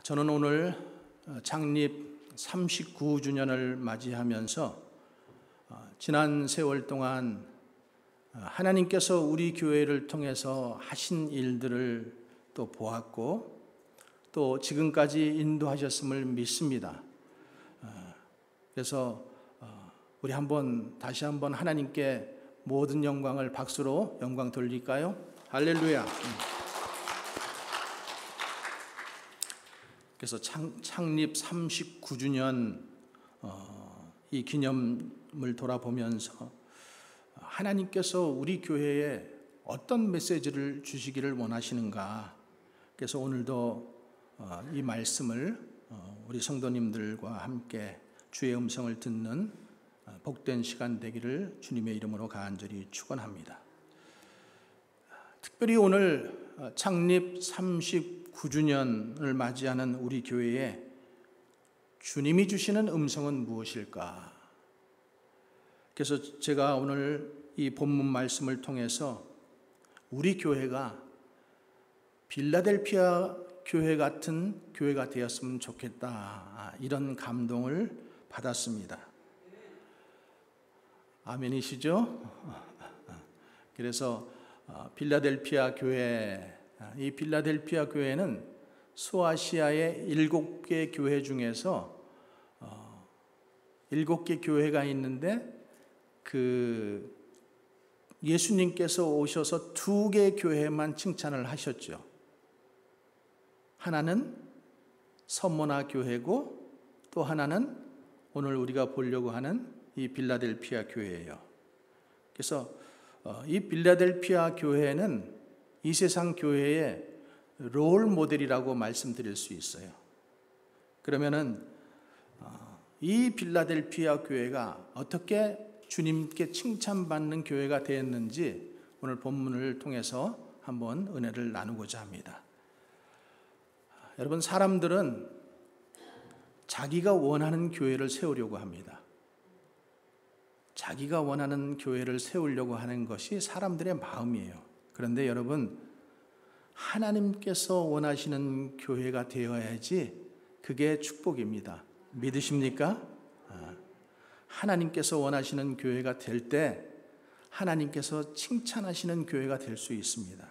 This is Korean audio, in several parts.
저는 오늘 창립 39주년을 맞이하면서 지난 세월 동안 하나님께서 우리 교회를 통해서 하신 일들을 또 보았고 또 지금까지 인도하셨음을 믿습니다. 그래서 우리 다시 한번 하나님께 모든 영광을 박수로 영광 돌릴까요? 할렐루야. 그래서 창립 39주년 이 기념을 돌아보면서 하나님께서 우리 교회에 어떤 메시지를 주시기를 원하시는가. 그래서 오늘도 이 말씀을 우리 성도님들과 함께 주의 음성을 듣는 복된 시간 되기를 주님의 이름으로 간절히 축원합니다. 특별히 오늘 창립 39주년을 맞이하는 우리 교회에 주님이 주시는 음성은 무엇일까? 그래서 제가 오늘 이 본문 말씀을 통해서 우리 교회가 빌라델피아 교회 같은 교회가 되었으면 좋겠다, 이런 감동을 받았습니다. 아멘이시죠? 그래서 빌라델피아 교회, 이 빌라델피아 교회는 소아시아의 7개 교회 중에서 7개 교회가 있는데 예수님께서 오셔서 2개 교회만 칭찬을 하셨죠. 하나는 서모나 교회고 또 하나는 오늘 우리가 보려고 하는 이 빌라델피아 교회예요. 그래서 이 빌라델피아 교회는 이 세상 교회의 롤 모델이라고 말씀드릴 수 있어요. 그러면은 이 빌라델피아 교회가 어떻게 주님께 칭찬받는 교회가 되었는지 오늘 본문을 통해서 한번 은혜를 나누고자 합니다. 여러분, 사람들은 자기가 원하는 교회를 세우려고 합니다. 자기가 원하는 교회를 세우려고 하는 것이 사람들의 마음이에요. 그런데 여러분, 하나님께서 원하시는 교회가 되어야지 그게 축복입니다. 믿으십니까? 하나님께서 원하시는 교회가 될 때 하나님께서 칭찬하시는 교회가 될 수 있습니다.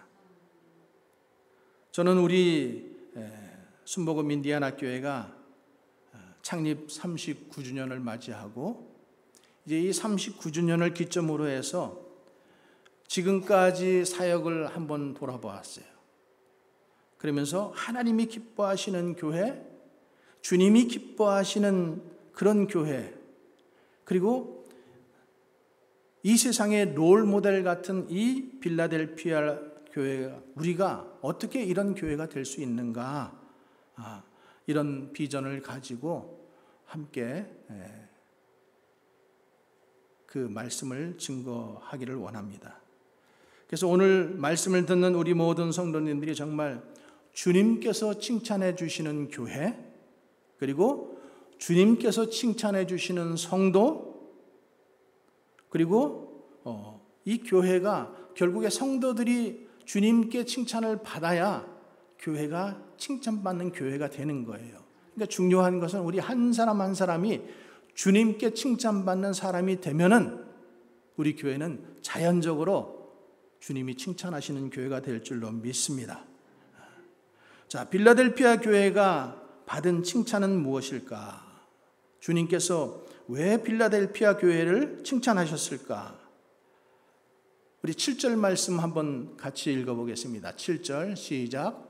저는 우리 순복음 인디아나 교회가 창립 39주년을 맞이하고 이제 이 39주년을 기점으로 해서 지금까지 사역을 한번 돌아보았어요. 그러면서 하나님이 기뻐하시는 교회, 주님이 기뻐하시는 그런 교회, 그리고 이 세상의 롤 모델 같은 이 빌라델피아 교회가 우리가 어떻게 이런 교회가 될 수 있는가, 이런 비전을 가지고 함께 그 말씀을 증거하기를 원합니다. 그래서 오늘 말씀을 듣는 우리 모든 성도님들이 정말 주님께서 칭찬해 주시는 교회, 그리고 주님께서 칭찬해 주시는 성도, 그리고 이 교회가 결국에 성도들이 주님께 칭찬을 받아야 교회가 칭찬받는 교회가 되는 거예요. 그러니까 중요한 것은 우리 한 사람 한 사람이 주님께 칭찬받는 사람이 되면은 우리 교회는 자연적으로 주님이 칭찬하시는 교회가 될 줄로 믿습니다. 자, 빌라델피아 교회가 받은 칭찬은 무엇일까? 주님께서 왜 빌라델피아 교회를 칭찬하셨을까? 우리 7절 말씀 한번 같이 읽어보겠습니다. 7절 시작.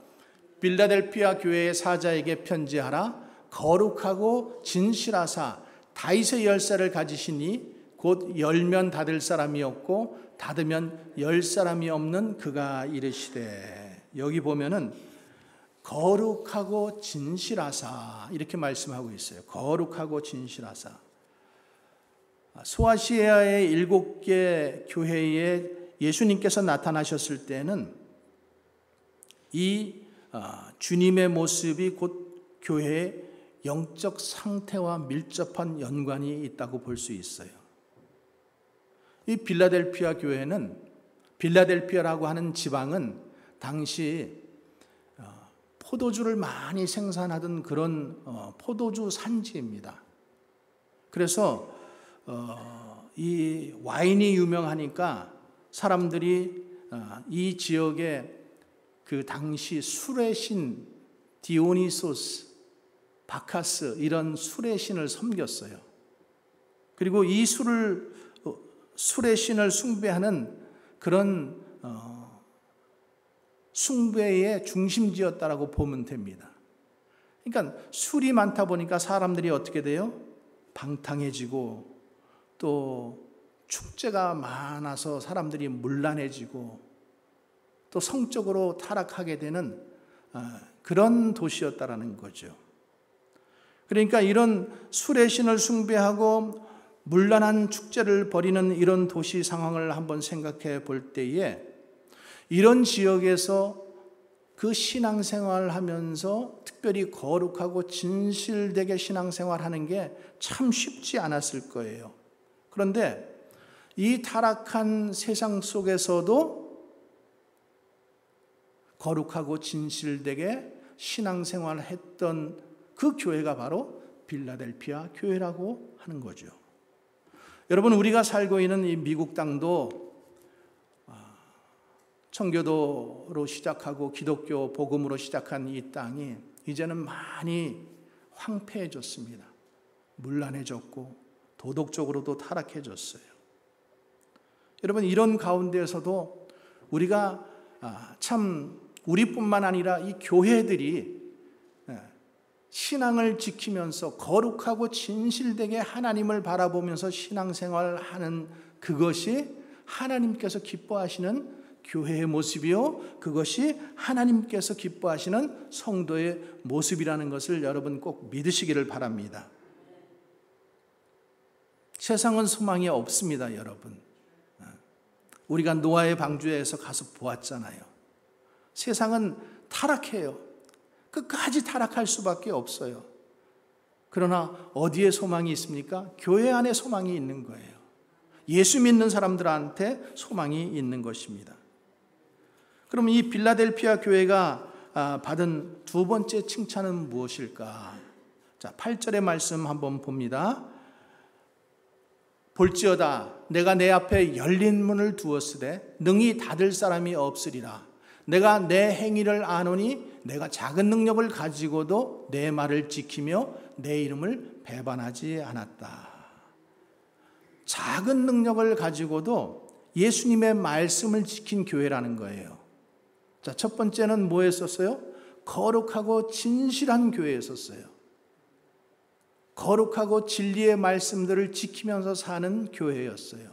빌라델피아 교회의 사자에게 편지하라. 거룩하고 진실하사 다윗의 열쇠를 가지시니 곧 열면 닫을 사람이 없고 닫으면 열 사람이 없는 그가 이르시되. 여기 보면은 거룩하고 진실하사 이렇게 말씀하고 있어요. 거룩하고 진실하사. 소아시아의 7개 교회에 예수님께서 나타나셨을 때는 이 주님의 모습이 곧 교회의 영적 상태와 밀접한 연관이 있다고 볼 수 있어요. 이 빌라델피아 교회는, 빌라델피아라고 하는 지방은 당시 포도주를 많이 생산하던 그런 포도주 산지입니다. 그래서 이 와인이 유명하니까 사람들이 이 지역에 그 당시 술의 신 디오니소스, 바카스 이런 술의 신을 섬겼어요. 그리고 이 술의 신을 숭배하는 그런 숭배의 중심지였다라고 보면 됩니다. 그러니까 술이 많다 보니까 사람들이 어떻게 돼요? 방탕해지고 또 축제가 많아서 사람들이 문란해지고 또 성적으로 타락하게 되는 그런 도시였다라는 거죠. 그러니까 이런 술의 신을 숭배하고 문란한 축제를 벌이는 이런 도시 상황을 한번 생각해 볼 때에 이런 지역에서 그 신앙생활을 하면서 특별히 거룩하고 진실되게 신앙생활하는 게 참 쉽지 않았을 거예요. 그런데 이 타락한 세상 속에서도 거룩하고 진실되게 신앙생활을 했던 그 교회가 바로 빌라델피아 교회라고 하는 거죠. 여러분, 우리가 살고 있는 이 미국 땅도 청교도로 시작하고 기독교 복음으로 시작한 이 땅이 이제는 많이 황폐해졌습니다. 문란해졌고 도덕적으로도 타락해졌어요. 여러분, 이런 가운데에서도 우리가 참 우리뿐만 아니라 이 교회들이 신앙을 지키면서 거룩하고 진실되게 하나님을 바라보면서 신앙생활을 하는 그것이 하나님께서 기뻐하시는 교회의 모습이요, 그것이 하나님께서 기뻐하시는 성도의 모습이라는 것을 여러분 꼭 믿으시기를 바랍니다. 세상은 소망이 없습니다, 여러분. 우리가 노아의 방주에서 가서 보았잖아요. 세상은 타락해요. 끝까지 타락할 수밖에 없어요. 그러나 어디에 소망이 있습니까? 교회 안에 소망이 있는 거예요. 예수 믿는 사람들한테 소망이 있는 것입니다. 그럼 이 빌라델피아 교회가 받은 두 번째 칭찬은 무엇일까? 자, 8절의 말씀 한번 봅니다. 볼지어다 내가 내 앞에 열린 문을 두었으되 능히 닫을 사람이 없으리라. 내가 내 행위를 아노니 내가 작은 능력을 가지고도 내 말을 지키며 내 이름을 배반하지 않았다. 작은 능력을 가지고도 예수님의 말씀을 지킨 교회라는 거예요. 자, 첫 번째는 뭐 했었어요? 거룩하고 진실한 교회였었어요. 거룩하고 진리의 말씀들을 지키면서 사는 교회였어요.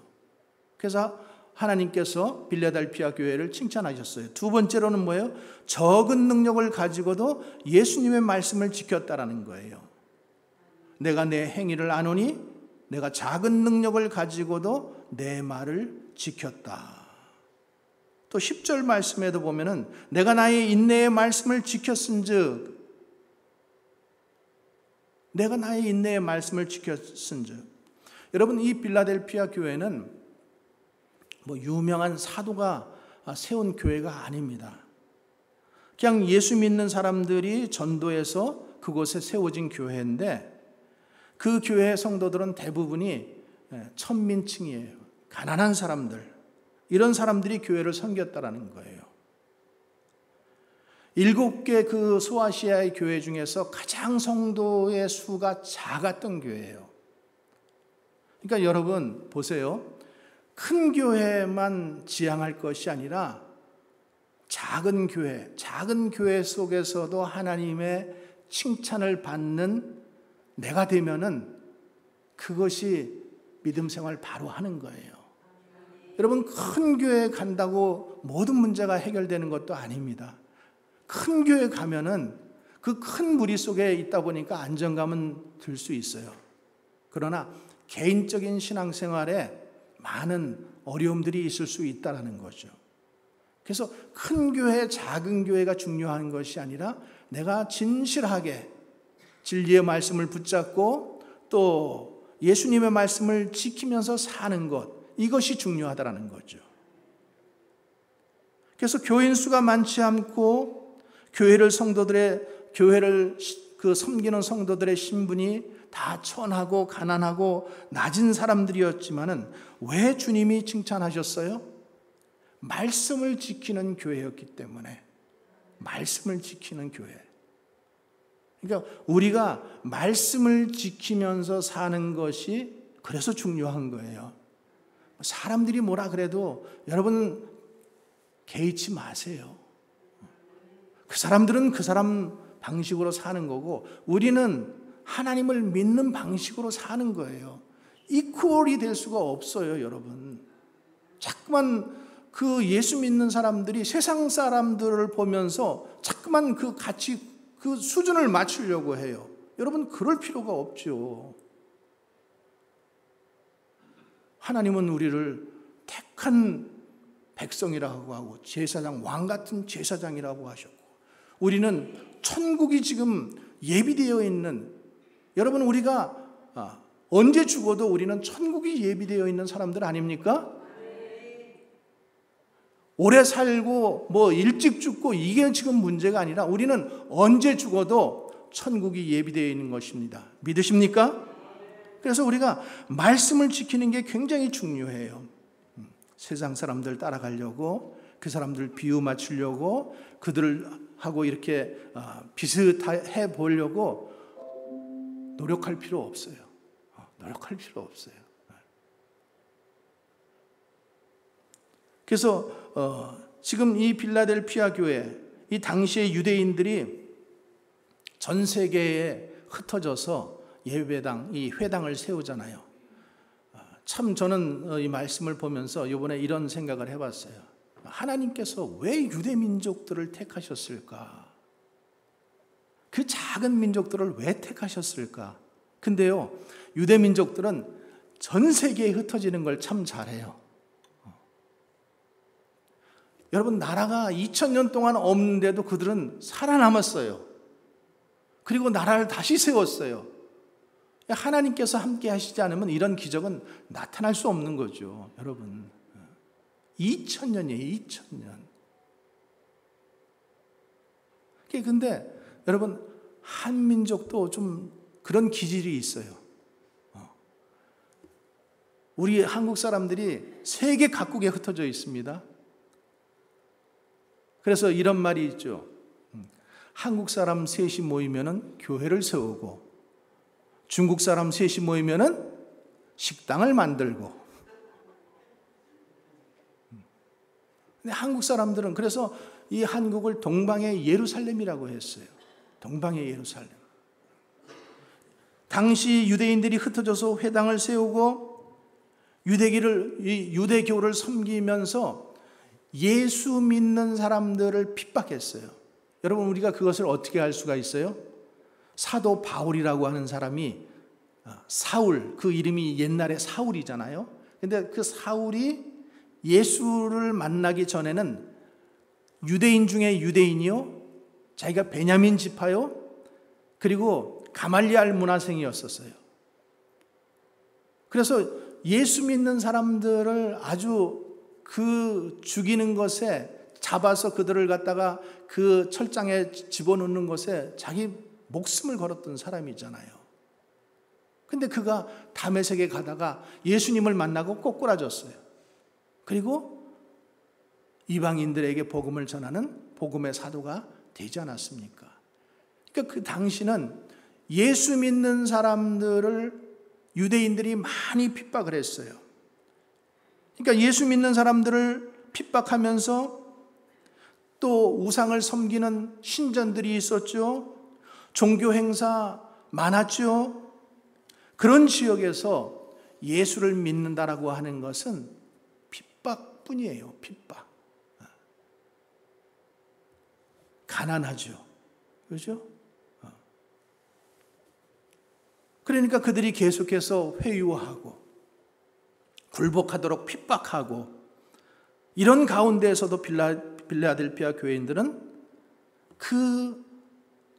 그래서 하나님께서 빌라델피아 교회를 칭찬하셨어요. 두 번째로는 뭐예요? 적은 능력을 가지고도 예수님의 말씀을 지켰다라는 거예요. 내가 내 행위를 아노니 내가 작은 능력을 가지고도 내 말을 지켰다. 또 10절 말씀에도 보면은 내가 나의 인내의 말씀을 지켰은즉, 내가 나의 인내의 말씀을 지켰은즉. 여러분, 이 빌라델피아 교회는 뭐 유명한 사도가 세운 교회가 아닙니다. 그냥 예수 믿는 사람들이 전도해서 그곳에 세워진 교회인데 그 교회 성도들은 대부분이 천민층이에요. 가난한 사람들, 이런 사람들이 교회를 섬겼다라는 거예요. 7개 그 소아시아의 교회 중에서 가장 성도의 수가 작았던 교회예요. 그러니까 여러분 보세요. 큰 교회만 지향할 것이 아니라 작은 교회 속에서도 하나님의 칭찬을 받는 내가 되면은 그것이 믿음 생활 바로 하는 거예요. 여러분, 큰 교회 간다고 모든 문제가 해결되는 것도 아닙니다. 큰 교회 가면은 그 큰 무리 속에 있다 보니까 안정감은 들 수 있어요. 그러나 개인적인 신앙생활에 많은 어려움들이 있을 수 있다는 거죠. 그래서 큰 교회, 작은 교회가 중요한 것이 아니라 내가 진실하게 진리의 말씀을 붙잡고 또 예수님의 말씀을 지키면서 사는 것, 이것이 중요하다는 거죠. 그래서 교인 수가 많지 않고 교회를 섬기는 성도들의 신분이 다 천하고 가난하고 낮은 사람들이었지만은 왜 주님이 칭찬하셨어요? 말씀을 지키는 교회였기 때문에. 말씀을 지키는 교회. 그러니까 우리가 말씀을 지키면서 사는 것이 그래서 중요한 거예요. 사람들이 뭐라 그래도 여러분 개의치 마세요. 그 사람들은 그 사람 방식으로 사는 거고 우리는 하나님을 믿는 방식으로 사는 거예요. 이퀄이 될 수가 없어요, 여러분. 자꾸만 그 예수 믿는 사람들이 세상 사람들을 보면서 자꾸만 그 같이 그 수준을 맞추려고 해요. 여러분, 그럴 필요가 없죠. 하나님은 우리를 택한 백성이라고 하고 제사장, 왕 같은 제사장이라고 하셨고 우리는 천국이 지금 예비되어 있는, 여러분 우리가 언제 죽어도 우리는 천국이 예비되어 있는 사람들 아닙니까? 오래 살고 뭐 일찍 죽고 이게 지금 문제가 아니라 우리는 언제 죽어도 천국이 예비되어 있는 것입니다. 믿으십니까? 그래서 우리가 말씀을 지키는 게 굉장히 중요해요. 세상 사람들 따라가려고, 그 사람들 비유 맞추려고, 그들하고 이렇게 비슷해 보려고 노력할 필요 없어요. 노력할 필요 없어요. 그래서 지금 이 빌라델피아 교회, 이 당시의 유대인들이 전 세계에 흩어져서 예배당, 이 회당을 세우잖아요. 참 저는 이 말씀을 보면서 이번에 이런 생각을 해봤어요. 하나님께서 왜 유대 민족들을 택하셨을까? 그 작은 민족들을 왜 택하셨을까? 근데요, 유대 민족들은 전 세계에 흩어지는 걸 참 잘해요. 여러분, 나라가 2000년 동안 없는데도 그들은 살아남았어요. 그리고 나라를 다시 세웠어요. 하나님께서 함께 하시지 않으면 이런 기적은 나타날 수 없는 거죠, 여러분. 2000년이에요, 2000년. 근데 여러분, 한민족도 좀 그런 기질이 있어요. 우리 한국 사람들이 세계 각국에 흩어져 있습니다. 그래서 이런 말이 있죠. 한국 사람 셋이 모이면은 교회를 세우고, 중국 사람 셋이 모이면은 식당을 만들고. 근데 한국 사람들은 그래서 이 한국을 동방의 예루살렘이라고 했어요. 동방의 예루살렘. 당시 유대인들이 흩어져서 회당을 세우고 유대교를 섬기면서 예수 믿는 사람들을 핍박했어요. 여러분, 우리가 그것을 어떻게 알 수가 있어요? 사도 바울이라고 하는 사람이, 사울, 그 이름이 옛날에 사울이잖아요. 근데 그 사울이 예수를 만나기 전에는 유대인 중에 유대인이요, 자기가 베냐민 지파요, 그리고 가말리알 문화생이었었어요. 그래서 예수 믿는 사람들을 아주 그 죽이는 것에, 잡아서 그들을 갖다가 그 철장에 집어넣는 것에 자기 목숨을 걸었던 사람이잖아요. 근데 그가 다메섹에 가다가 예수님을 만나고 꼬꾸라졌어요. 그리고 이방인들에게 복음을 전하는 복음의 사도가 되지 않았습니까? 그러니까 그 당시는 예수 믿는 사람들을 유대인들이 많이 핍박을 했어요. 그러니까 예수 믿는 사람들을 핍박하면서 또 우상을 섬기는 신전들이 있었죠. 종교 행사 많았죠. 그런 지역에서 예수를 믿는다라고 하는 것은 핍박뿐이에요. 핍박. 가난하죠. 그렇죠? 그러니까 그들이 계속해서 회유하고 굴복하도록 핍박하고, 이런 가운데에서도 빌라델피아 교회인들은 그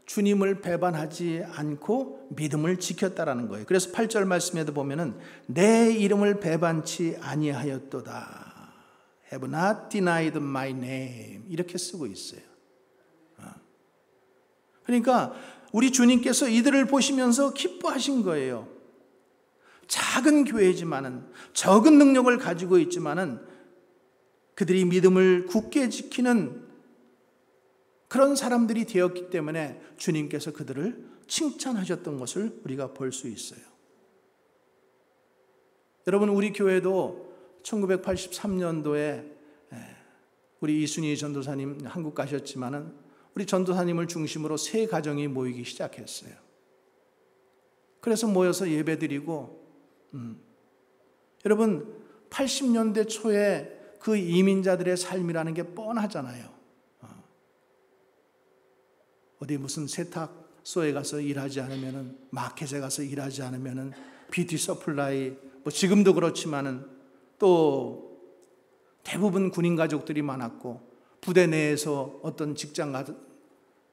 주님을 배반하지 않고 믿음을 지켰다라는 거예요. 그래서 8절 말씀에도 보면은 내 이름을 배반치 아니하였도다. Have not denied my name. 이렇게 쓰고 있어요. 그러니까 우리 주님께서 이들을 보시면서 기뻐하신 거예요. 작은 교회지만은, 적은 능력을 가지고 있지만은 그들이 믿음을 굳게 지키는 그런 사람들이 되었기 때문에 주님께서 그들을 칭찬하셨던 것을 우리가 볼 수 있어요. 여러분, 우리 교회도 1983년도에 우리 이순희 전도사님 한국 가셨지만은 우리 전도사님을 중심으로 세 가정이 모이기 시작했어요. 그래서 모여서 예배드리고, 여러분 80년대 초에 그 이민자들의 삶이라는 게 뻔하잖아요. 어디 무슨 세탁소에 가서 일하지 않으면은, 마켓에 가서 일하지 않으면은, 뷰티 서플라이, 뭐 지금도 그렇지만은 또 대부분 군인 가족들이 많았고, 부대 내에서 어떤 직장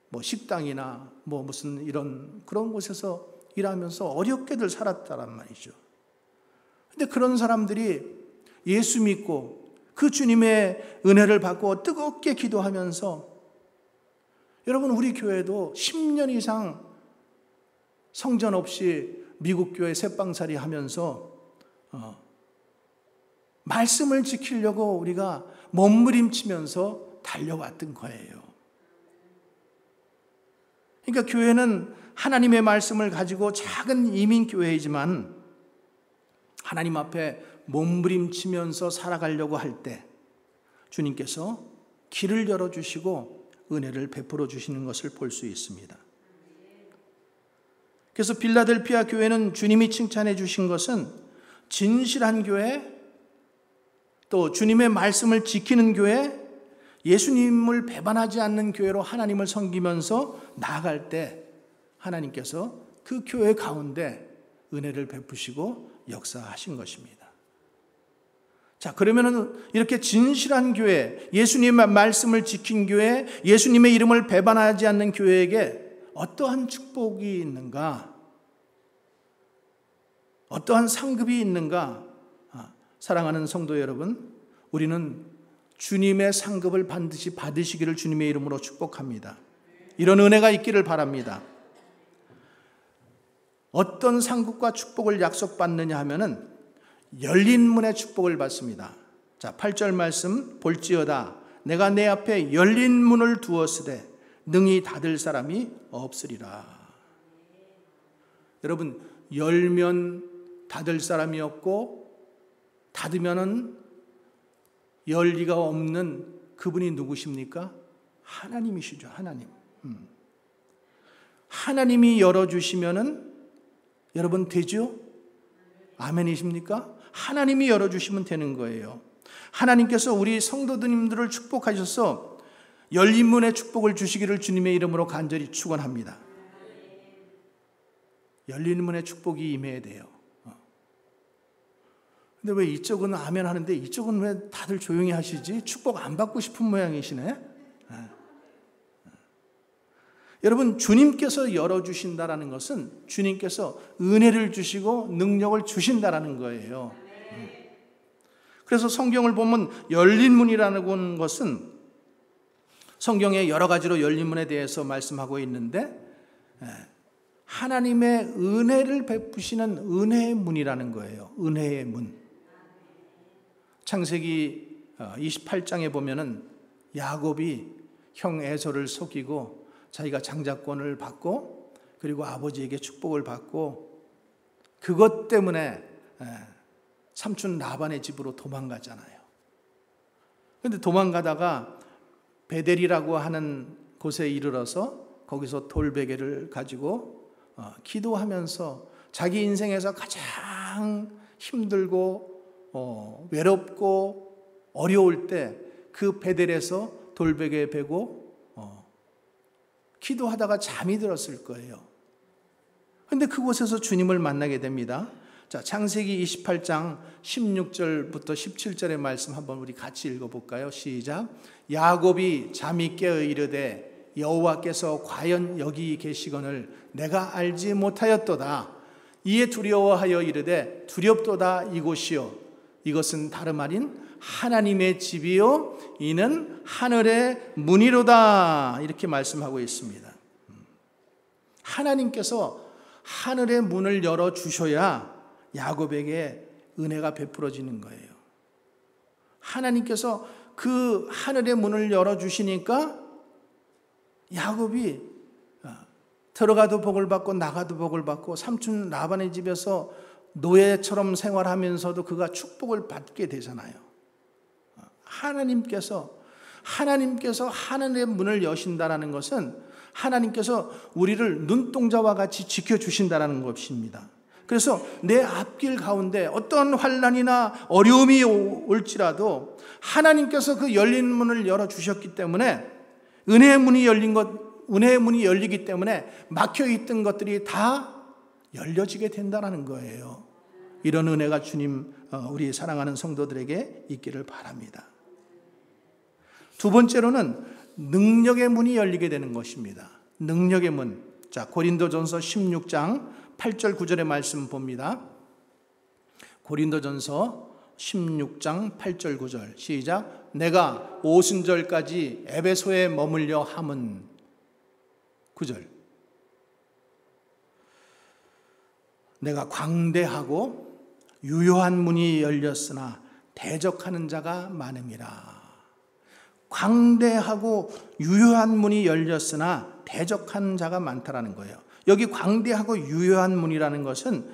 뭐 식당이나 뭐 무슨 이런 그런 곳에서 일하면서 어렵게들 살았다란 말이죠. 근데 그런 사람들이 예수 믿고 그 주님의 은혜를 받고 뜨겁게 기도하면서, 여러분 우리 교회도 10년 이상 성전 없이 미국 교회 새빵살이 하면서 말씀을 지키려고 우리가 몸부림치면서 달려왔던 거예요. 그러니까 교회는 하나님의 말씀을 가지고 작은 이민교회이지만 하나님 앞에 몸부림치면서 살아가려고 할 때 주님께서 길을 열어주시고 은혜를 베풀어 주시는 것을 볼 수 있습니다. 그래서 빌라델피아 교회는 주님이 칭찬해 주신 것은 진실한 교회, 또 주님의 말씀을 지키는 교회, 예수님을 배반하지 않는 교회로 하나님을 섬기면서 나아갈 때 하나님께서 그 교회 가운데 은혜를 베푸시고 역사하신 것입니다. 자, 그러면은 이렇게 진실한 교회, 예수님의 말씀을 지킨 교회, 예수님의 이름을 배반하지 않는 교회에게 어떠한 축복이 있는가? 어떠한 상급이 있는가? 사랑하는 성도 여러분, 우리는 주님의 상급을 반드시 받으시기를 주님의 이름으로 축복합니다. 이런 은혜가 있기를 바랍니다. 어떤 상급과 축복을 약속받느냐 하면은 열린 문의 축복을 받습니다. 자, 8절 말씀 볼지어다 내가 내 앞에 열린 문을 두었으되 능히 닫을 사람이 없으리라. 여러분, 열면 닫을 사람이 없고 닫으면은 열 리가 없는 그분이 누구십니까? 하나님이시죠. 하나님. 하나님이 열어주시면은 여러분 되죠? 아멘이십니까? 하나님이 열어주시면 되는 거예요. 하나님께서 우리 성도님들을 축복하셔서 열린 문의 축복을 주시기를 주님의 이름으로 간절히 축원합니다. 열린 문의 축복이 임해야 돼요. 근데 왜 이쪽은 아멘 하는데 이쪽은 왜 다들 조용히 하시지? 축복 안 받고 싶은 모양이시네? 여러분, 주님께서 열어주신다라는 것은 주님께서 은혜를 주시고 능력을 주신다라는 거예요. 그래서 성경을 보면 열린 문이라는 것은 성경에 여러 가지로 열린 문에 대해서 말씀하고 있는데 하나님의 은혜를 베푸시는 은혜의 문이라는 거예요. 은혜의 문. 창세기 28장에 보면은 야곱이 형 에서를 속이고 자기가 장자권을 받고 그리고 아버지에게 축복을 받고 그것 때문에 삼촌 라반의 집으로 도망가잖아요. 그런데 도망가다가 베델이라고 하는 곳에 이르러서 거기서 돌베개를 가지고 기도하면서 자기 인생에서 가장 힘들고 외롭고 어려울 때 그 베델에서 돌베개 베고 기도하다가 잠이 들었을 거예요. 그런데 그곳에서 주님을 만나게 됩니다. 자, 창세기 28장 16절부터 17절의 말씀 한번 우리 같이 읽어볼까요? 시작. 야곱이 잠이 깨어 이르되 여호와께서 과연 여기 계시거늘 내가 알지 못하였도다. 이에 두려워하여 이르되 두렵도다 이곳이요 이것은 다름 아닌 하나님의 집이요 이는 하늘의 문이로다. 이렇게 말씀하고 있습니다. 하나님께서 하늘의 문을 열어주셔야 야곱에게 은혜가 베풀어지는 거예요. 하나님께서 그 하늘의 문을 열어주시니까 야곱이 들어가도 복을 받고 나가도 복을 받고 삼촌 라반의 집에서 노예처럼 생활하면서도 그가 축복을 받게 되잖아요. 하나님께서 하늘의 문을 여신다라는 것은 하나님께서 우리를 눈동자와 같이 지켜주신다라는 것입니다. 그래서 내 앞길 가운데 어떤 환난이나 어려움이 올지라도 하나님께서 그 열린 문을 열어주셨기 때문에 은혜의 문이 열리기 때문에 막혀있던 것들이 다 열려지게 된다는 거예요. 이런 은혜가 주님, 우리 사랑하는 성도들에게 있기를 바랍니다. 두 번째로는 능력의 문이 열리게 되는 것입니다. 능력의 문. 자, 고린도전서 16장 8절 9절의 말씀 봅니다. 고린도전서 16장 8절 9절 시작. 내가 오순절까지 에베소에 머물려 함은 9절. 내가 광대하고 유효한 문이 열렸으나 대적하는 자가 많음이라. 광대하고 유효한 문이 열렸으나 대적하는 자가 많다라는 거예요. 여기 광대하고 유효한 문이라는 것은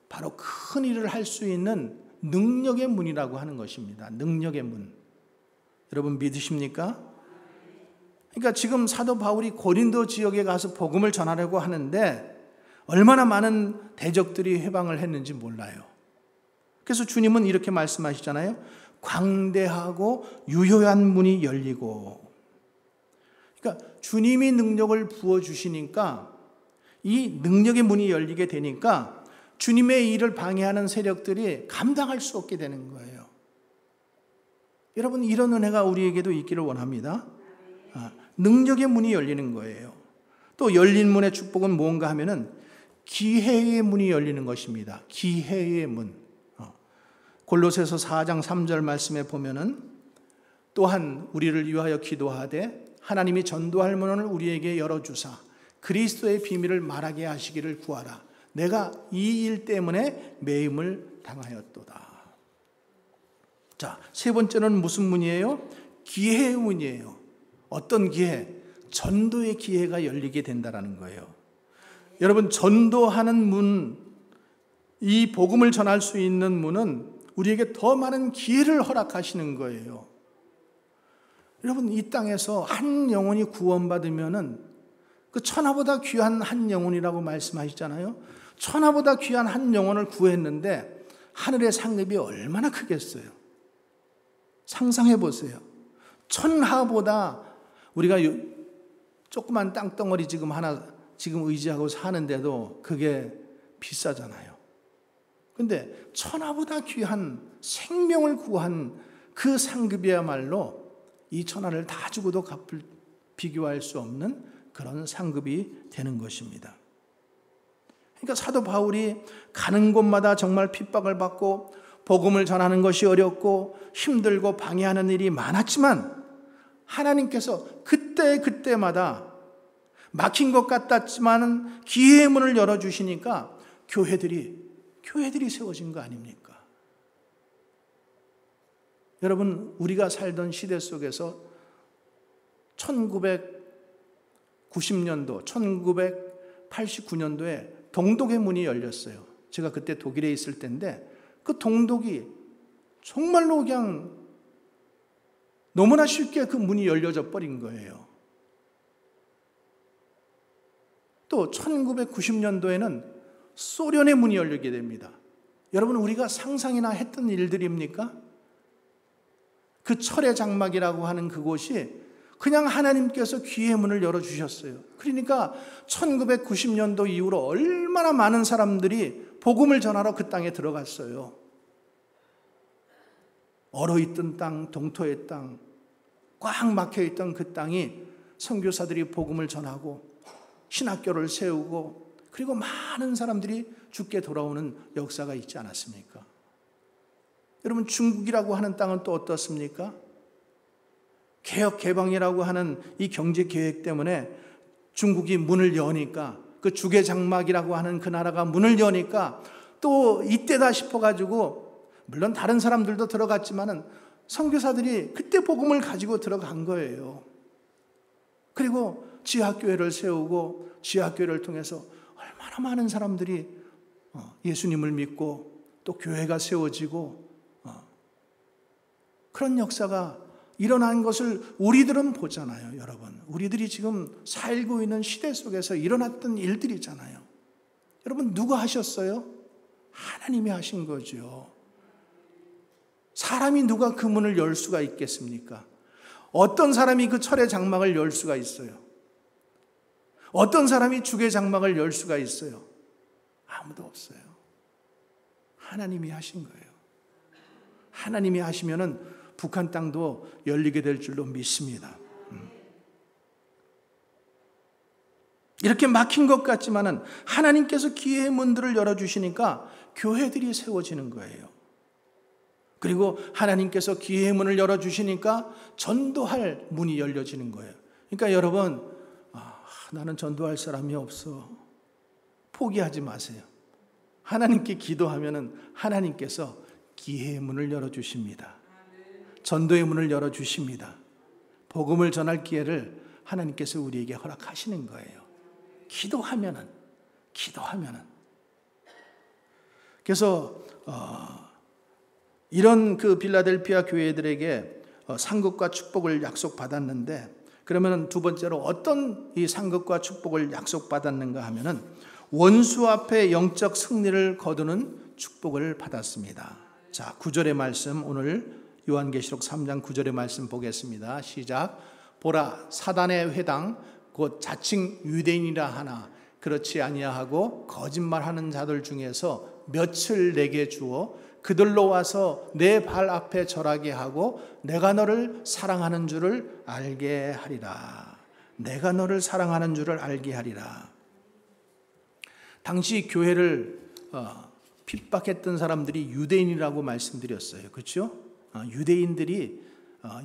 바로 큰 일을 할 수 있는 능력의 문이라고 하는 것입니다. 능력의 문. 여러분 믿으십니까? 그러니까 지금 사도 바울이 고린도 지역에 가서 복음을 전하려고 하는데 얼마나 많은 대적들이 해방을 했는지 몰라요. 그래서 주님은 이렇게 말씀하시잖아요. 광대하고 유효한 문이 열리고. 그러니까 주님이 능력을 부어주시니까 이 능력의 문이 열리게 되니까 주님의 일을 방해하는 세력들이 감당할 수 없게 되는 거예요. 여러분 이런 은혜가 우리에게도 있기를 원합니다. 능력의 문이 열리는 거예요. 또 열린 문의 축복은 뭔가 하면은 기회의 문이 열리는 것입니다. 기회의 문. 골로새서 4장 3절 말씀에 보면은 또한 우리를 위하여 기도하되 하나님이 전도할 문을 우리에게 열어주사 그리스도의 비밀을 말하게 하시기를 구하라. 내가 이 일 때문에 매임을 당하였도다. 자, 세 번째는 무슨 문이에요? 기회의 문이에요. 어떤 기회? 전도의 기회가 열리게 된다는 거예요. 여러분 전도하는 문, 이 복음을 전할 수 있는 문은 우리에게 더 많은 기회를 허락하시는 거예요. 여러분 이 땅에서 한 영혼이 구원받으면은 그 천하보다 귀한 한 영혼이라고 말씀하시잖아요. 천하보다 귀한 한 영혼을 구했는데 하늘의 상급이 얼마나 크겠어요. 상상해 보세요. 천하보다 우리가 조그만 땅덩어리 지금 의지하고 사는데도 그게 비싸잖아요. 근데 천하보다 귀한 생명을 구한 그 상급이야말로 이 천하를 다 주고도 비교할 수 없는 그런 상급이 되는 것입니다. 그러니까 사도 바울이 가는 곳마다 정말 핍박을 받고 복음을 전하는 것이 어렵고 힘들고 방해하는 일이 많았지만 하나님께서 그때마다 막힌 것 같았지만 기회의 문을 열어주시니까 교회들이 세워진 거 아닙니까? 여러분 우리가 살던 시대 속에서 1990년도, 1989년도에 동독의 문이 열렸어요. 제가 그때 독일에 있을 때인데 그 동독이 정말로 그냥 너무나 쉽게 그 문이 열려져 버린 거예요. 또 1990년도에는 소련의 문이 열리게 됩니다. 여러분 우리가 상상이나 했던 일들입니까? 그 철의 장막이라고 하는 그곳이 그냥 하나님께서 기회의 문을 열어주셨어요. 그러니까 1990년도 이후로 얼마나 많은 사람들이 복음을 전하러 그 땅에 들어갔어요. 얼어있던 땅, 동토의 땅, 꽉 막혀있던 그 땅이 선교사들이 복음을 전하고 신학교를 세우고 그리고 많은 사람들이 죽게 돌아오는 역사가 있지 않았습니까? 여러분 중국이라고 하는 땅은 또 어떻습니까? 개혁 개방이라고 하는 이 경제 계획 때문에 중국이 문을 여니까 그 주계 장막이라고 하는 그 나라가 문을 여니까 또 이때다 싶어가지고, 물론 다른 사람들도 들어갔지만은 선교사들이 그때 복음을 가지고 들어간 거예요. 그리고 지하교회를 세우고 지하교회를 통해서 얼마나 많은 사람들이 예수님을 믿고 또 교회가 세워지고 그런 역사가 일어난 것을 우리들은 보잖아요, 여러분. 우리들이 지금 살고 있는 시대 속에서 일어났던 일들이잖아요. 여러분, 누가 하셨어요? 하나님이 하신 거죠. 사람이 누가 그 문을 열 수가 있겠습니까? 어떤 사람이 그 철의 장막을 열 수가 있어요? 어떤 사람이 주의 장막을 열 수가 있어요? 아무도 없어요. 하나님이 하신 거예요. 하나님이 하시면은 북한 땅도 열리게 될 줄로 믿습니다. 이렇게 막힌 것 같지만은 하나님께서 기회의 문들을 열어주시니까 교회들이 세워지는 거예요. 그리고 하나님께서 기회의 문을 열어주시니까 전도할 문이 열려지는 거예요. 그러니까 여러분, 나는 전도할 사람이 없어. 포기하지 마세요. 하나님께 기도하면은 하나님께서 기회의 문을 열어주십니다. 전도의 문을 열어주십니다. 복음을 전할 기회를 하나님께서 우리에게 허락하시는 거예요. 기도하면은. 그래서 이런 그 빌라델피아 교회들에게 상급과 축복을 약속받았는데, 그러면 두 번째로 어떤 이 상급과 축복을 약속받았는가 하면은 원수 앞에 영적 승리를 거두는 축복을 받았습니다. 자, 9절의 말씀, 오늘 요한계시록 3장 9절의 말씀 보겠습니다. 시작. 보라, 사단의 회당 곧 자칭 유대인이라 하나 그렇지 아니하고 거짓말하는 자들 중에서 몇을 내게 주어 그들로 와서 내 발 앞에 절하게 하고 내가 너를 사랑하는 줄을 알게 하리라. 내가 너를 사랑하는 줄을 알게 하리라. 당시 교회를 핍박했던 사람들이 유대인이라고 말씀드렸어요. 그렇죠? 유대인들이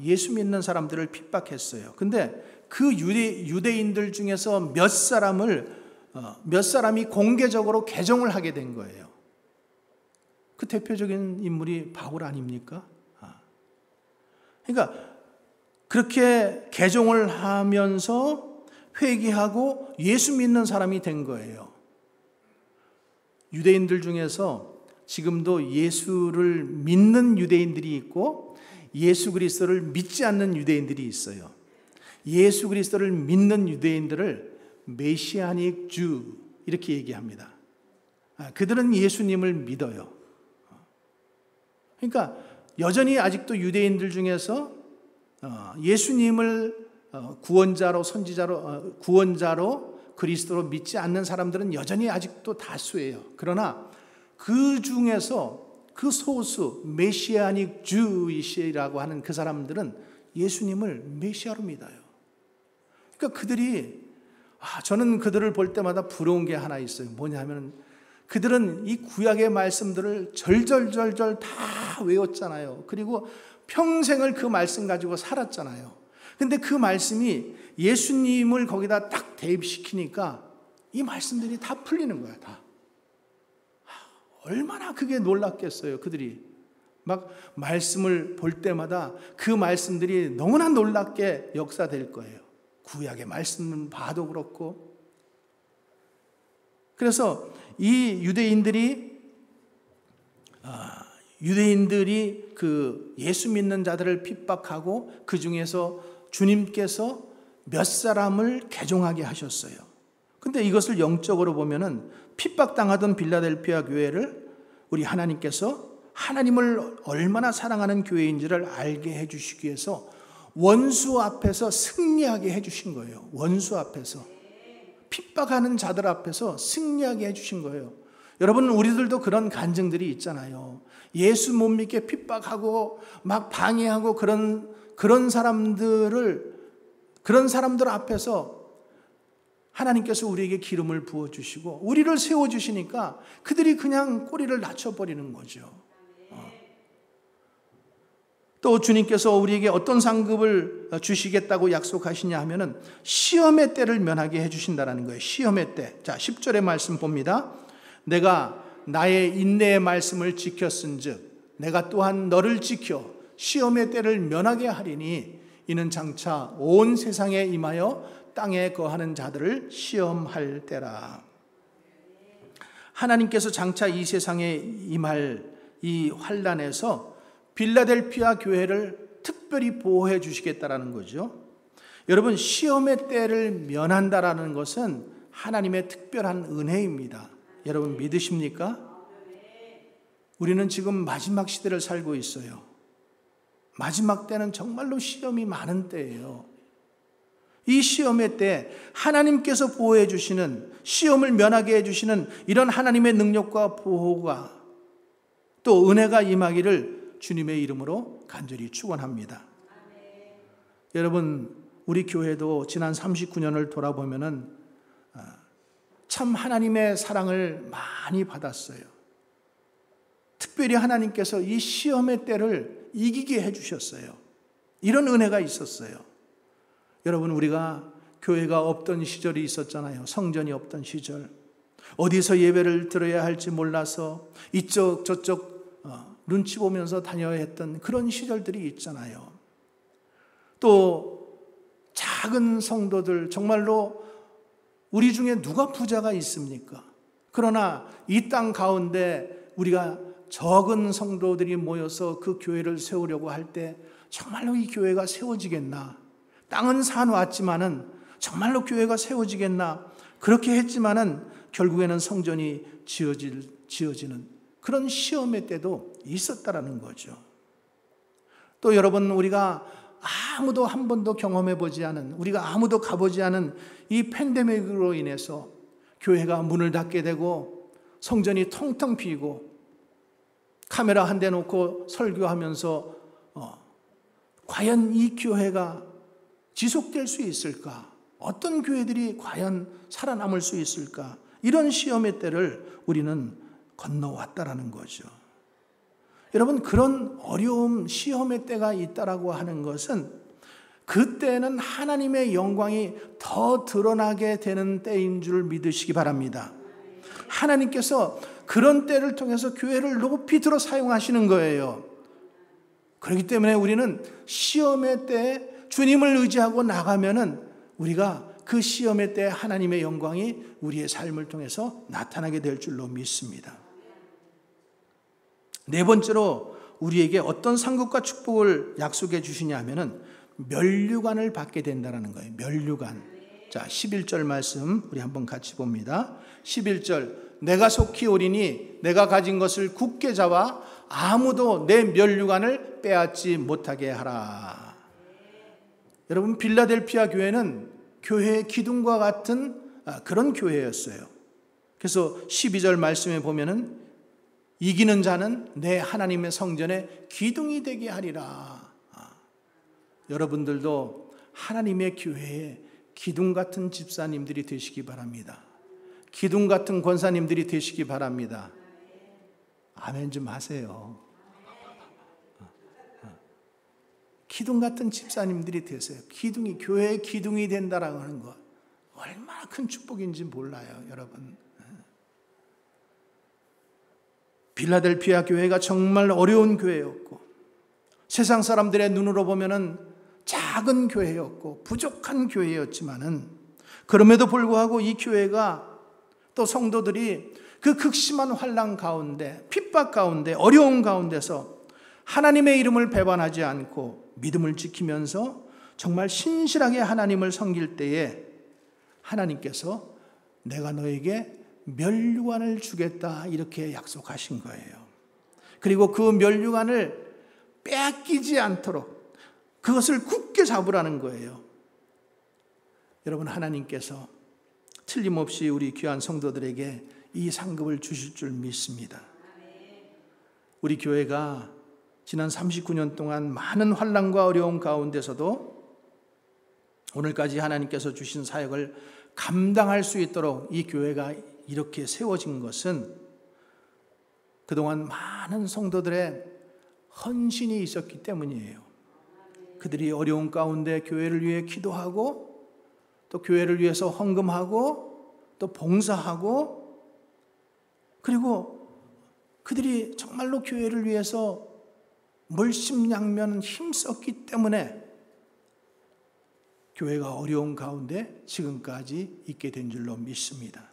예수 믿는 사람들을 핍박했어요. 근데 그 유대인들 중에서 몇 사람이 공개적으로 개종을 하게 된 거예요. 그 대표적인 인물이 바울 아닙니까? 그러니까 그렇게 개종을 하면서 회개하고 예수 믿는 사람이 된 거예요. 유대인들 중에서 지금도 예수를 믿는 유대인들이 있고 예수 그리스도를 믿지 않는 유대인들이 있어요. 예수 그리스도를 믿는 유대인들을 메시아닉 주 이렇게 얘기합니다. 그들은 예수님을 믿어요. 그러니까 여전히 아직도 유대인들 중에서 예수님을 구원자로 선지자로 구원자로 그리스도로 믿지 않는 사람들은 여전히 아직도 다수예요. 그러나 그 중에서 그 소수 메시아닉 주이시라고 하는 그 사람들은 예수님을 메시아로 믿어요. 그러니까 그들이 저는 그들을 볼 때마다 부러운 게 하나 있어요. 뭐냐면 그들은 이 구약의 말씀들을 절절절절 다 외웠잖아요. 그리고 평생을 그 말씀 가지고 살았잖아요. 근데 그 말씀이 예수님을 거기다 딱 대입시키니까 이 말씀들이 다 풀리는 거야, 다. 얼마나 그게 놀랍겠어요. 그들이 막 말씀을 볼 때마다 그 말씀들이 너무나 놀랍게 역사될 거예요. 구약의 말씀은 봐도 그렇고. 그래서 이 유대인들이 그 예수 믿는 자들을 핍박하고 그 중에서 주님께서 몇 사람을 개종하게 하셨어요. 근데 이것을 영적으로 보면은 핍박당하던 빌라델피아 교회를 우리 하나님께서 하나님을 얼마나 사랑하는 교회인지를 알게 해주시기 위해서 원수 앞에서 승리하게 해주신 거예요. 원수 앞에서. 핍박하는 자들 앞에서 승리하게 해주신 거예요. 여러분, 우리들도 그런 간증들이 있잖아요. 예수 못 믿게 핍박하고 막 방해하고 그런 사람들 앞에서 하나님께서 우리에게 기름을 부어주시고 우리를 세워주시니까 그들이 그냥 꼬리를 낮춰버리는 거죠. 또 주님께서 우리에게 어떤 상급을 주시겠다고 약속하시냐 하면은 시험의 때를 면하게 해주신다는 거예요. 시험의 때. 자, 10절의 말씀 봅니다. 내가 나의 인내의 말씀을 지켰은즉 내가 또한 너를 지켜 시험의 때를 면하게 하리니 이는 장차 온 세상에 임하여 땅에 거하는 자들을 시험할 때라. 하나님께서 장차 이 세상에 임할 이 환난에서 빌라델피아 교회를 특별히 보호해 주시겠다라는 거죠. 여러분, 시험의 때를 면한다라는 것은 하나님의 특별한 은혜입니다. 여러분 믿으십니까? 우리는 지금 마지막 시대를 살고 있어요. 마지막 때는 정말로 시험이 많은 때예요. 이 시험의 때 하나님께서 보호해 주시는, 시험을 면하게 해주시는 이런 하나님의 능력과 보호가 또 은혜가 임하기를 주님의 이름으로 간절히 축원합니다. 여러분, 우리 교회도 지난 39년을 돌아보면은 참 하나님의 사랑을 많이 받았어요. 특별히 하나님께서 이 시험의 때를 이기게 해주셨어요. 이런 은혜가 있었어요. 여러분, 우리가 교회가 없던 시절이 있었잖아요. 성전이 없던 시절. 어디서 예배를 들어야 할지 몰라서 이쪽 저쪽 눈치 보면서 다녀야 했던 그런 시절들이 있잖아요. 또 작은 성도들, 정말로 우리 중에 누가 부자가 있습니까? 그러나 이 땅 가운데 우리가 적은 성도들이 모여서 그 교회를 세우려고 할 때 정말로 이 교회가 세워지겠나? 땅은 사놓았지만은 정말로 교회가 세워지겠나? 그렇게 했지만은 결국에는 성전이 지어지는 그런 시험의 때도 있었다라는 거죠. 또 여러분, 우리가 아무도 한 번도 경험해 보지 않은, 우리가 아무도 가보지 않은 이 팬데믹으로 인해서 교회가 문을 닫게 되고 성전이 텅텅 비고 카메라 한 대 놓고 설교하면서 과연 이 교회가 지속될 수 있을까? 어떤 교회들이 과연 살아남을 수 있을까? 이런 시험의 때를 우리는 건너왔다라는 거죠. 여러분, 그런 어려움, 시험의 때가 있다라고 하는 것은 그때는 하나님의 영광이 더 드러나게 되는 때인 줄 믿으시기 바랍니다. 하나님께서 그런 때를 통해서 교회를 높이 들어 사용하시는 거예요. 그렇기 때문에 우리는 시험의 때에 주님을 의지하고 나가면은 우리가 그 시험의 때 하나님의 영광이 우리의 삶을 통해서 나타나게 될 줄로 믿습니다. 네 번째로 우리에게 어떤 상급과 축복을 약속해 주시냐 하면은 면류관을 받게 된다는 거예요. 면류관. 자, 11절 말씀 우리 한번 같이 봅니다. 11절, 내가 속히 오리니 내가 가진 것을 굳게 잡아 아무도 내 면류관을 빼앗지 못하게 하라. 여러분, 빌라델피아 교회는 교회의 기둥과 같은 그런 교회였어요. 그래서 12절 말씀에 보면은 이기는 자는 내 하나님의 성전에 기둥이 되게 하리라. 여러분들도 하나님의 교회에 기둥 같은 집사님들이 되시기 바랍니다. 기둥 같은 권사님들이 되시기 바랍니다. 아멘 좀 하세요. 기둥 같은 집사님들이 되세요. 기둥이, 교회의 기둥이 된다라고 하는 것 얼마나 큰 축복인지 몰라요, 여러분. 빌라델피아 교회가 정말 어려운 교회였고 세상 사람들의 눈으로 보면은 작은 교회였고 부족한 교회였지만은 그럼에도 불구하고 이 교회가 또 성도들이 그 극심한 환난 가운데, 핍박 가운데, 어려운 가운데서 하나님의 이름을 배반하지 않고 믿음을 지키면서 정말 신실하게 하나님을 섬길 때에 하나님께서 내가 너에게 면류관을 주겠다 이렇게 약속하신 거예요. 그리고 그 면류관을 빼앗기지 않도록 그것을 굳게 잡으라는 거예요. 여러분, 하나님께서 틀림없이 우리 귀한 성도들에게 이 상급을 주실 줄 믿습니다. 우리 교회가 지난 39년 동안 많은 환난과 어려움 가운데서도 오늘까지 하나님께서 주신 사역을 감당할 수 있도록 이 교회가 이렇게 세워진 것은 그동안 많은 성도들의 헌신이 있었기 때문이에요. 그들이 어려운 가운데 교회를 위해 기도하고 또 교회를 위해서 헌금하고 또 봉사하고 그리고 그들이 정말로 교회를 위해서 물심양면 힘썼기 때문에 교회가 어려운 가운데 지금까지 있게 된 줄로 믿습니다.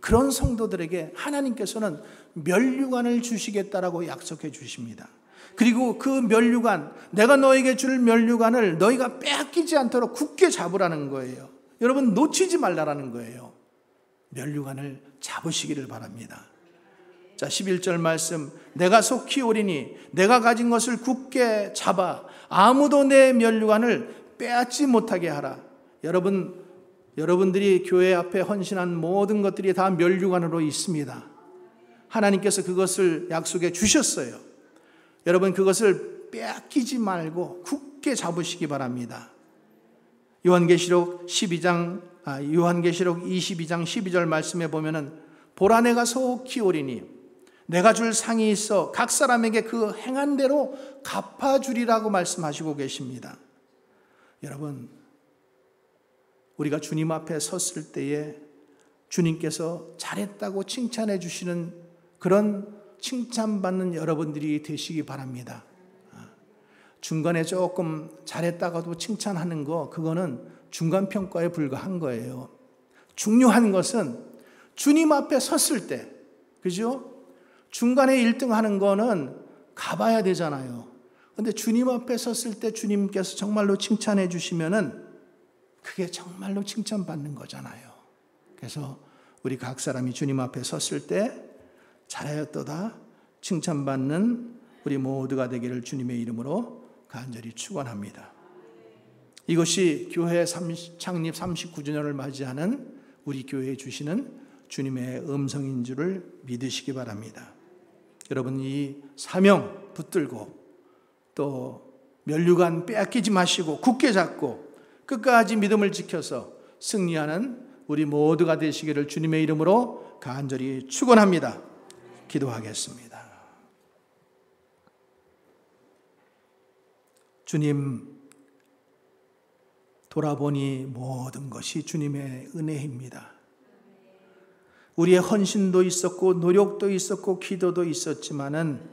그런 성도들에게 하나님께서는 면류관을 주시겠다라고 약속해 주십니다. 그리고 그 면류관, 내가 너에게 줄 면류관을 너희가 빼앗기지 않도록 굳게 잡으라는 거예요. 여러분 놓치지 말라라는 거예요. 면류관을 잡으시기를 바랍니다. 자, 11절 말씀, 내가 속히 오리니 내가 가진 것을 굳게 잡아 아무도 내 면류관을 빼앗지 못하게 하라. 여러분들이 교회 앞에 헌신한 모든 것들이 다 면류관으로 있습니다. 하나님께서 그것을 약속해 주셨어요. 여러분 그것을 빼앗기지 말고 굳게 잡으시기 바랍니다. 요한계시록 22장 12절 말씀에 보면은 보라 내가 속히 오리니 내가 줄 상이 있어 각 사람에게 그 행한 대로 갚아주리라고 말씀하시고 계십니다. 여러분 우리가 주님 앞에 섰을 때에 주님께서 잘했다고 칭찬해 주시는 그런 칭찬받는 여러분들이 되시기 바랍니다. 중간에 조금 잘했다가도 칭찬하는 거 그거는 중간평가에 불과한 거예요. 중요한 것은 주님 앞에 섰을 때, 그죠? 중간에 1등 하는 거는 가봐야 되잖아요. 근데 주님 앞에 섰을 때 주님께서 정말로 칭찬해 주시면은 그게 정말로 칭찬받는 거잖아요. 그래서 우리 각 사람이 주님 앞에 섰을 때 잘하였도다 칭찬받는 우리 모두가 되기를 주님의 이름으로 간절히 축원합니다. 이것이 교회 창립 39주년을 맞이하는 우리 교회에 주시는 주님의 음성인 줄을 믿으시기 바랍니다. 여러분 이 사명 붙들고 또 면류관 빼앗기지 마시고 굳게 잡고 끝까지 믿음을 지켜서 승리하는 우리 모두가 되시기를 주님의 이름으로 간절히 축원합니다. 기도하겠습니다. 주님, 돌아보니 모든 것이 주님의 은혜입니다. 우리의 헌신도 있었고 노력도 있었고 기도도 있었지만은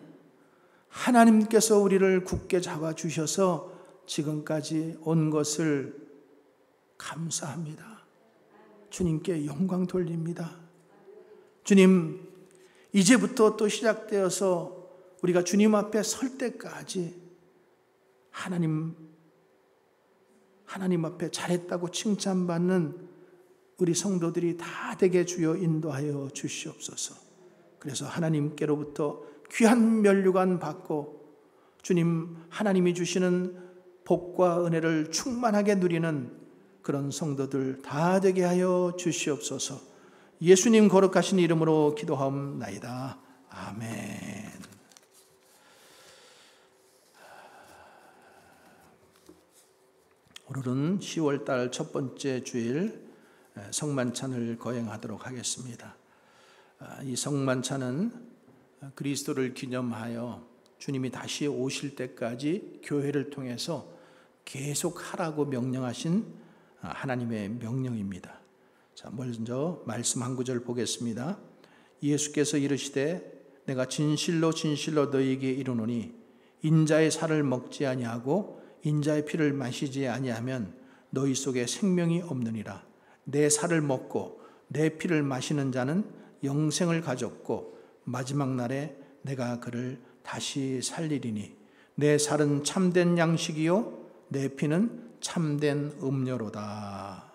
하나님께서 우리를 굳게 잡아주셔서 지금까지 온 것을 감사합니다. 주님께 영광 돌립니다. 주님, 이제부터 또 시작되어서 우리가 주님 앞에 설 때까지 하나님 앞에 잘했다고 칭찬받는 우리 성도들이 다 되게 주여 인도하여 주시옵소서. 그래서 하나님께로부터 귀한 면류관 받고 주님 하나님이 주시는 복과 은혜를 충만하게 누리는 그런 성도들 다 되게 하여 주시옵소서. 예수님 거룩하신 이름으로 기도하옵나이다. 아멘. 오늘은 10월달 첫 번째 주일 성만찬을 거행하도록 하겠습니다. 이 성만찬은 그리스도를 기념하여 주님이 다시 오실 때까지 교회를 통해서 계속 하라고 명령하신 하나님의 명령입니다. 자, 먼저 말씀 한 구절 보겠습니다. 예수께서 이르시되 내가 진실로 진실로 너희에게 이르노니 인자의 살을 먹지 아니하고 인자의 피를 마시지 아니하면 너희 속에 생명이 없느니라. 내 살을 먹고 내 피를 마시는 자는 영생을 가졌고 마지막 날에 내가 그를 다시 살리리니 내 살은 참된 양식이요 내 피는 참된 음료로다.